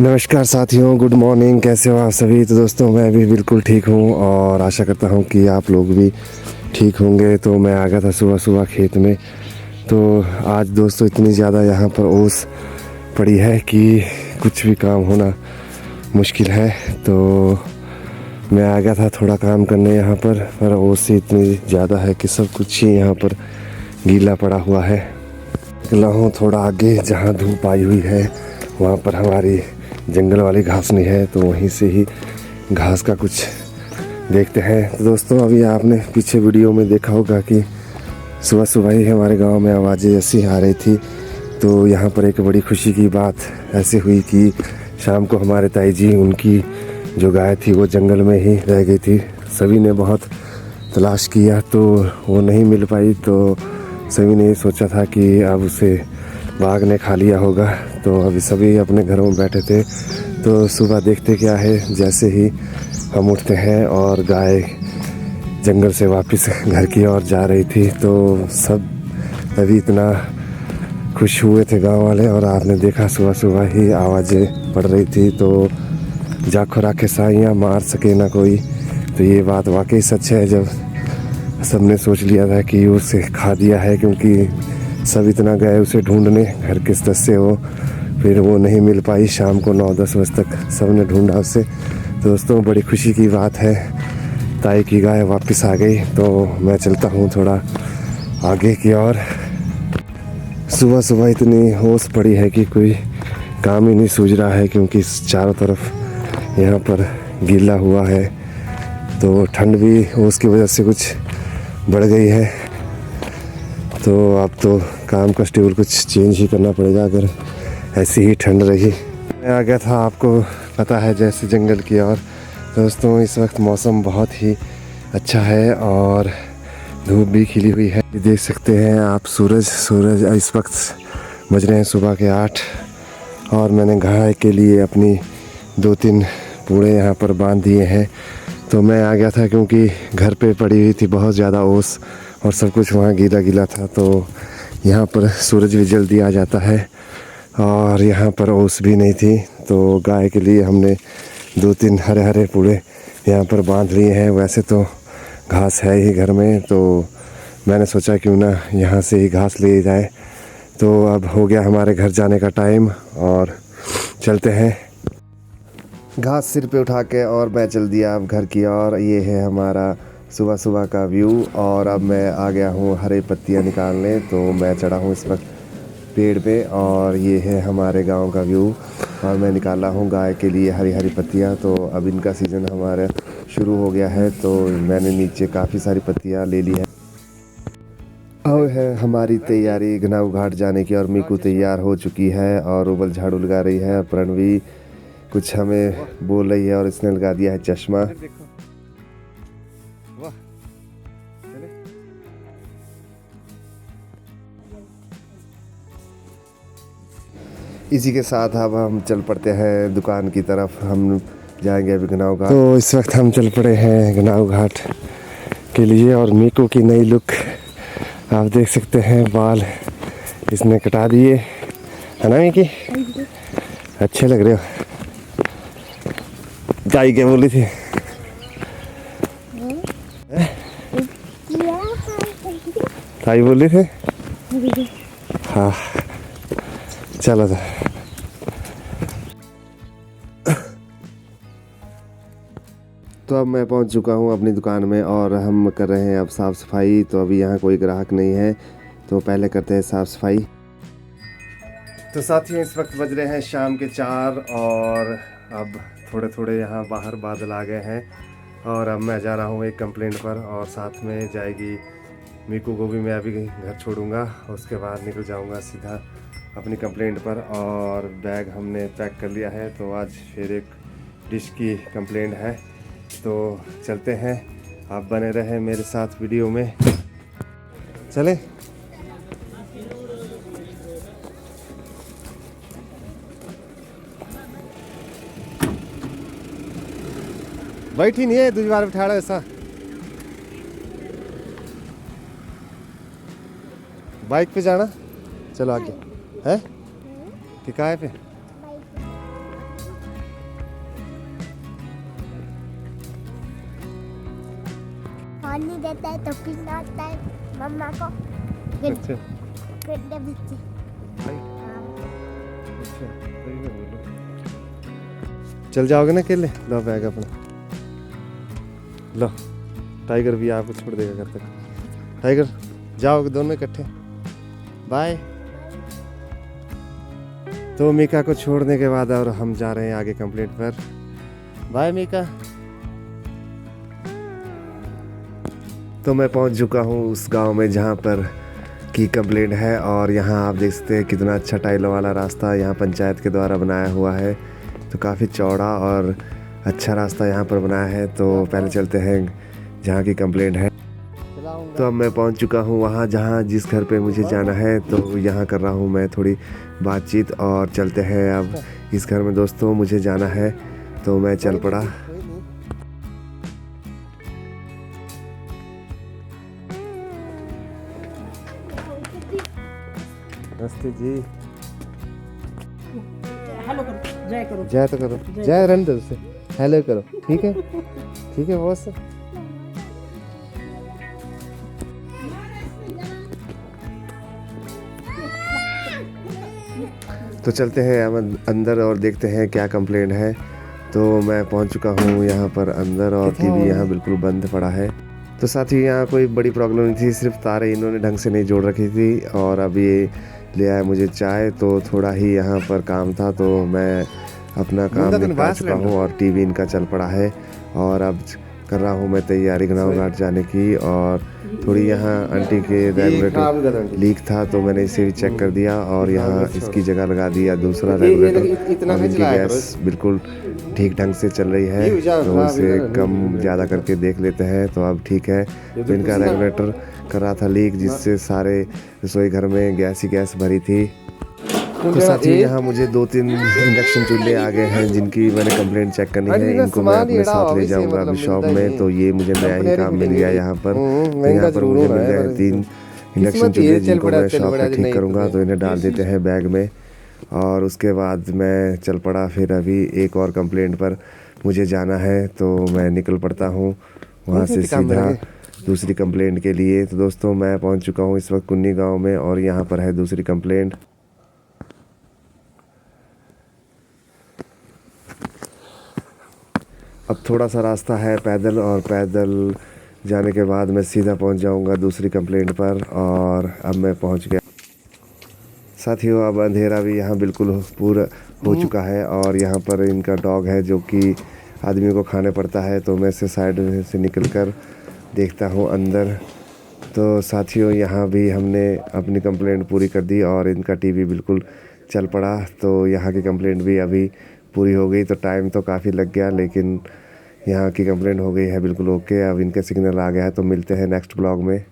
नमस्कार साथियों, good morning. कैसे हो आप सभी? तो दोस्तों मैं भी बिल्कुल ठीक हूँ और आशा करता हूँ कि आप लोग भी ठीक होंगे। तो मैं आ गया था सुबह सुबह खेत में। तो आज दोस्तों इतनी ज़्यादा यहाँ पर ओस पड़ी है कि कुछ भी काम होना मुश्किल है। तो मैं आ गया था थोड़ा काम करने यहाँ पर ओस इतनी ज़्यादा है कि सब कुछ ही यहाँ पर गीला पड़ा हुआ है। निकला हूँ थोड़ा आगे जहाँ धूप आई हुई है, वहाँ पर हमारी जंगल वाली घास नहीं है, तो वहीं से ही घास का कुछ देखते हैं। तो दोस्तों अभी आपने पीछे वीडियो में देखा होगा कि सुबह सुबह ही हमारे गांव में आवाज़ें ऐसी आ रही थी। तो यहाँ पर एक बड़ी खुशी की बात ऐसी हुई कि शाम को हमारे ताई जी, उनकी जो गाय थी वो जंगल में ही रह गई थी। सभी ने बहुत तलाश किया तो वो नहीं मिल पाई। तो सभी ने सोचा था कि अब उसे बाघ ने खा लिया होगा। तो अभी सभी अपने घरों में बैठे थे। तो सुबह देखते क्या है, जैसे ही हम उठते हैं और गाय जंगल से वापस घर की ओर जा रही थी, तो सब अभी इतना खुश हुए थे गांव वाले। और आपने देखा सुबह सुबह ही आवाज़ें पड़ रही थी। तो जा खुराके साइयाँ मार सके ना कोई। तो ये बात वाकई सच है, जब सबने सोच लिया था कि उसे खा दिया है, क्योंकि सब इतना गए उसे ढूंढने घर किस तरह से हो, फिर वो नहीं मिल पाई। शाम को 9-10 बजे तक सब ने ढूंढा उसे। तो दोस्तों बड़ी खुशी की बात है, ताई की गाय वापस आ गई। तो मैं चलता हूँ थोड़ा आगे की ओर। सुबह सुबह इतनी होश पड़ी है कि कोई काम ही नहीं सूझ रहा है, क्योंकि चारों तरफ यहाँ पर गीला हुआ है। तो ठंड भी उसकी वजह से कुछ बढ़ गई है। तो अब तो काम का शेड्यूल कुछ चेंज ही करना पड़ेगा अगर ऐसी ही ठंड रही। मैं आ गया था, आपको पता है, जैसे जंगल की ओर। दोस्तों इस वक्त मौसम बहुत ही अच्छा है और धूप भी खिली हुई है। देख सकते हैं आप, सूरज इस वक्त बज रहे हैं सुबह के 8। और मैंने गाय के लिए अपनी 2-3 पूड़े यहाँ पर बांध दिए हैं। तो मैं आ गया था क्योंकि घर पे पड़ी हुई थी बहुत ज़्यादा ओस और सब कुछ वहाँ गीला गीला था। तो यहाँ पर सूरज भी जल्दी आ जाता है और यहाँ पर ओस भी नहीं थी। तो गाय के लिए हमने 2-3 हरे हरे पूड़े यहाँ पर बांध लिए हैं। वैसे तो घास है ही घर में, तो मैंने सोचा क्यों ना यहाँ से ही घास ले जाए। तो अब हो गया हमारे घर जाने का टाइम और चलते हैं। घास सिर पे उठा के और मैं चल दिया अब घर की ओर। ये है हमारा सुबह सुबह का व्यू। और अब मैं आ गया हूँ हरी पत्तियाँ निकालने। तो मैं चढ़ा हूँ इस वक्त पेड़ पे और ये है हमारे गांव का व्यू। और मैं निकाला हूँ गाय के लिए हरी हरी पत्तियाँ। तो अब इनका सीज़न हमारा शुरू हो गया है। तो मैंने नीचे काफ़ी सारी पत्तियाँ ले ली है। अब है हमारी तैयारी गनाऊ घाट जाने की। और मीकू तैयार हो चुकी है और उबल झाड़ू लगा रही है। प्रणवी कुछ हमें बोल रही है और इसने लगा दिया है चश्मा। इसी के साथ अब हम चल पड़ते हैं दुकान की तरफ। हम जाएंगे अभी गनाऊ घाट। तो इस वक्त हम चल पड़े हैं गनाऊ घाट के लिए। और मीकू की नई लुक आप देख सकते हैं, बाल इसने कटा दिए, है ना मीकी? अच्छे लग रहे हो। गाई क्या बोली थी? ताई बोली थे। हाँ चलो था। तो अब मैं पहुंच चुका हूं अपनी दुकान में और हम कर रहे हैं अब साफ़ सफाई। तो अभी यहाँ कोई ग्राहक नहीं है, तो पहले करते हैं साफ़ सफाई। तो साथियों इस वक्त बज रहे हैं शाम के 4 और अब थोड़े थोड़े यहाँ बाहर बादल आ गए हैं। और अब मैं जा रहा हूँ एक कंप्लेंट पर और साथ में जाएगी मीकू को भी मैं अभी घर छोड़ूंगा। उसके बाद निकल जाऊँगा सीधा अपनी कंप्लेंट पर। और बैग हमने पैक कर लिया है। तो आज फिर एक डिश की कंप्लेंट है। तो चलते हैं, आप बने रहें मेरे साथ वीडियो में। चले बैठी नहीं है, दूसरी बार बिठा रहा ऐसा। बाइक पे जाना, चलो आगे है कि काय पे। पानी देता है तो पीना आता है मम्मा को। अच्छा गड्ढे बच्चे। अच्छा चल जाओगे ना अकेले? लो बैग अपना, लो। टाइगर भी आपको छोड़ देगा घर तक। टाइगर जाओगे दोनों इकट्ठे? बाय। तो मीका को छोड़ने के बाद और हम जा रहे हैं आगे कंप्लेंट पर। बाय मीका। तो मैं पहुंच चुका हूं उस गांव में जहां पर की कंप्लेंट है, और यहां आप देख सकते हैं कितना अच्छा टाइलों वाला रास्ता यहां पंचायत के द्वारा बनाया हुआ है। तो काफ़ी चौड़ा और अच्छा रास्ता यहां पर बनाया है। तो पहले चलते हैं जहां की कंप्लेंट है। तो अब मैं पहुंच चुका हूं वहां जहां जिस घर पे मुझे जाना है। तो यहां कर रहा हूं मैं थोड़ी बातचीत, और चलते हैं अब इस घर में। दोस्तों मुझे जाना है तो मैं चल पड़ा। नमस्ते जी। हेलो करो, जय करो। जय तो करो, जय रन दो से हेलो करो। ठीक है ठीक है बॉस। तो चलते हैं अब अंदर और देखते हैं क्या कंप्लेंट है। तो मैं पहुंच चुका हूं यहां पर अंदर, और टीवी यहां बिल्कुल बंद पड़ा है। तो साथ ही यहाँ कोई बड़ी प्रॉब्लम नहीं थी, सिर्फ तारे इन्होंने ढंग से नहीं जोड़ रखी थी। और अब ये ले आया मुझे चाय, तो थोड़ा ही यहाँ पर काम था तो मैं अपना काम निपटा चुका हूँ, और टीवी इनका चल पड़ा है। और अब कर रहा हूँ मैं तैयारी गाँव घाट जाने की। और थोड़ी यहाँ आंटी के रेगुलेटर लीक था तो मैंने इसे भी चेक कर दिया, और यहाँ इसकी जगह लगा दिया दूसरा रेगुलेटर। और इनकी गैस बिल्कुल ठीक ढंग से चल रही है, तो इसे कम ज़्यादा करके देख लेते हैं। तो अब ठीक है। तो इनका रेगुलेटर कर रहा था लीक, जिससे सारे रसोई घर में गैस ही गैस भरी थी। तो साथ ही यहाँ मुझे 2-3 इंडक्शन चूल्हे आ गए हैं जिनकी मैंने कंप्लेंट चेक करनी है। इनको मैं अपने साथ ले जाऊंगा अभी शॉप में। तो ये मुझे नया ही काम मिल गया यहाँ पर। तो यहाँ पर मुझे मिल गए 3 इंडक्शन चूल्हे जिनको मैं शॉप पे ठीक करूँगा। तो इन्हें डाल देते हैं बैग में, और उसके बाद मैं चल पड़ा। फिर अभी एक और कंप्लेंट पर मुझे जाना है, तो मैं निकल पड़ता हूँ वहाँ से सीधा दूसरी कंप्लेंट के लिए। तो दोस्तों मैं पहुँच चुका हूँ इस वक्त कुन्नी गाँव में, और यहाँ पर है दूसरी कंप्लेंट। अब थोड़ा सा रास्ता है पैदल, और पैदल जाने के बाद मैं सीधा पहुंच जाऊंगा दूसरी कंप्लेंट पर। और अब मैं पहुंच गया। साथियों अब अंधेरा भी यहाँ बिल्कुल पूरा हो चुका है, और यहाँ पर इनका डॉग है जो कि आदमी को खाने पड़ता है। तो मैं इसे साइड से निकल कर देखता हूँ अंदर। तो साथियों यहाँ भी हमने अपनी कंप्लेंट पूरी कर दी, और इनका टीवी बिल्कुल चल पड़ा। तो यहाँ की कंप्लेंट भी अभी पूरी हो गई। तो टाइम तो काफ़ी लग गया, लेकिन यहाँ की कंप्लेंट हो गई है बिल्कुल ओके। अब इनका सिग्नल आ गया है। तो मिलते हैं नेक्स्ट ब्लॉग में।